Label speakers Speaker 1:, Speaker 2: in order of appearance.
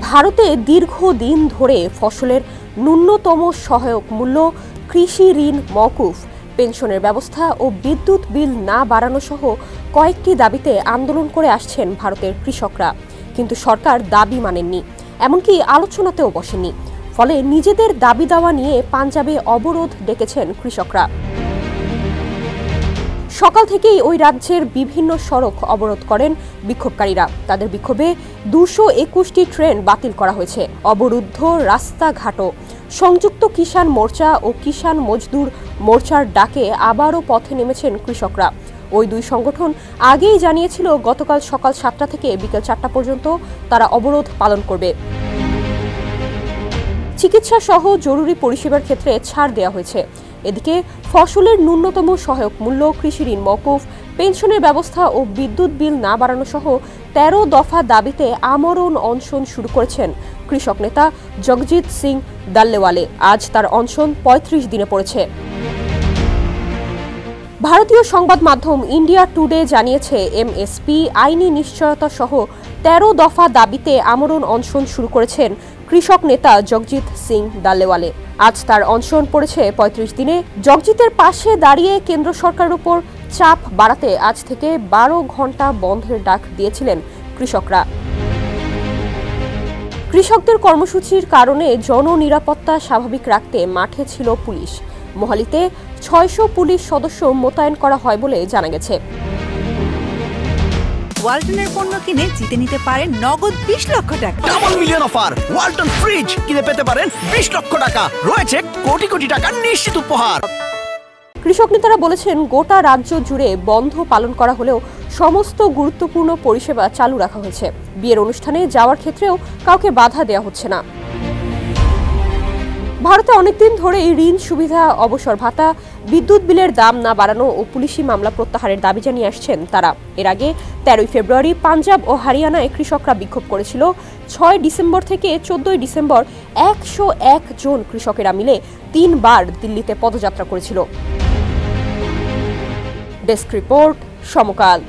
Speaker 1: ভারতে দীর্ঘদিন ধরে ফসলের ন্যূনতম সহায়ক মূল্য, কৃষি ঋণ মওকুফ, পেনশনের ব্যবস্থা ও বিদ্যুৎ বিল না বাড়ানো সহ কয়েকটি দাবিতে আন্দোলন করে আসছেন ভারতের কৃষকরা। কিন্তু সরকার দাবি মানেননি, এমনকি আলোচনাতেও বসেননি। ফলে নিজেদের দাবি দাওয়া নিয়ে পাঞ্জাবে অবরোধ ডেকেছেন কৃষকরা। সকাল থেকেই ওই রাজ্যের বিভিন্ন সড়ক অবরোধ করেন বিক্ষোভকারীরা। তাদের বিক্ষোভে 221টি ট্রেন বাতিল করা হয়েছে। অবরুদ্ধ রাস্তাঘাটও। সংযুক্ত কিষাণ মোর্চা ও কিষাণ মজদুর মোর্চার ডাকে আবারও পথে নেমেছেন কৃষকরা। ওই দুই সংগঠন আগেই জানিয়েছিল গতকাল সকাল 7টা থেকে বিকেল 4টা পর্যন্ত তারা অবরোধ পালন করবে। চিকিৎসা সহ জরুরি পরিষেবার ক্ষেত্রে ছাড় দেওয়া হয়েছে। এদিকে ফসলের ন্যূনতম সহায়ক মূল্য, কৃষি ঋণ মওকুফ, পেনশনের ব্যবস্থা ও বিদ্যুৎ বিল না বাড়ানো সহ 13 দফা দাবিতে আমরণ অনশন শুরু করেছেন কৃষক নেতা জগজিৎ সিং দাল্লেওয়ালে। আজ তার অনশন 35 দিনে পড়েছে। ভারতীয় সংবাদ মাধ্যম ইন্ডিয়া টুডে জানিয়েছে, এমএসপি, আইনি নিশ্চয়তা সহ 13 দফা দাবিতে আমরণ অনশন শুরু করেছেন কৃষক নেতা জগজিৎ সিং দাল্লেওয়ালে। আজ তার অনশন পড়েছে 35 দিনে। জগজিতের পাশে দাঁড়িয়ে কেন্দ্র সরকারের উপর চাপ বাড়াতে আজ থেকে 12 ঘন্টা বন্ধের ডাক দিয়েছিলেন কৃষকরা। কৃষকদের কর্মসূচির কারণে জননিরাপত্তা স্বাভাবিক রাখতে মাঠে ছিল পুলিশ। মোহালিতে 600 পুলিশ সদস্য মোতায়েন করা হয় বলে জানা গেছে।
Speaker 2: ওয়ালটনের পণ্য কিনে জিতে নিতে পারেন নগদ 20 লক্ষ টাকা।
Speaker 3: Double million offer! Walton fridge কিনে পেতে পারেন 20 লক্ষ টাকা। রয়েছে কোটি কোটি টাকার নিশ্চিত উপহার।
Speaker 1: কৃষক নেতারা বলেছেন, গোটা রাজ্য জুড়ে বন্ধ পালন করা হলেও সমস্ত গুরুত্বপূর্ণ পরিষেবা চালু রাখা হয়েছে। বিয়ের অনুষ্ঠানে যাওয়ার ক্ষেত্রেও কাউকে বাধা দেওয়া হচ্ছে না। ভারতে অনেকদিন ধরে ঋণ সুবিধা, অবসর ভাতা, বিদ্যুৎ বিলের দাম না বাড়ানো ও পুলিশি মামলা প্রত্যাহারের দাবি জানিয়ে আসছেন তারা। এর আগে 13 ফেব্রুয়ারি পাঞ্জাব ও হরিয়ানায় কৃষকরা বিক্ষোভ করেছিল। 6 ডিসেম্বর থেকে 14 ডিসেম্বর 101 জন কৃষকেরা মিলে 3 বার দিল্লিতে পদযাত্রা করেছিল। ডেস্ক রিপোর্ট, সমকাল।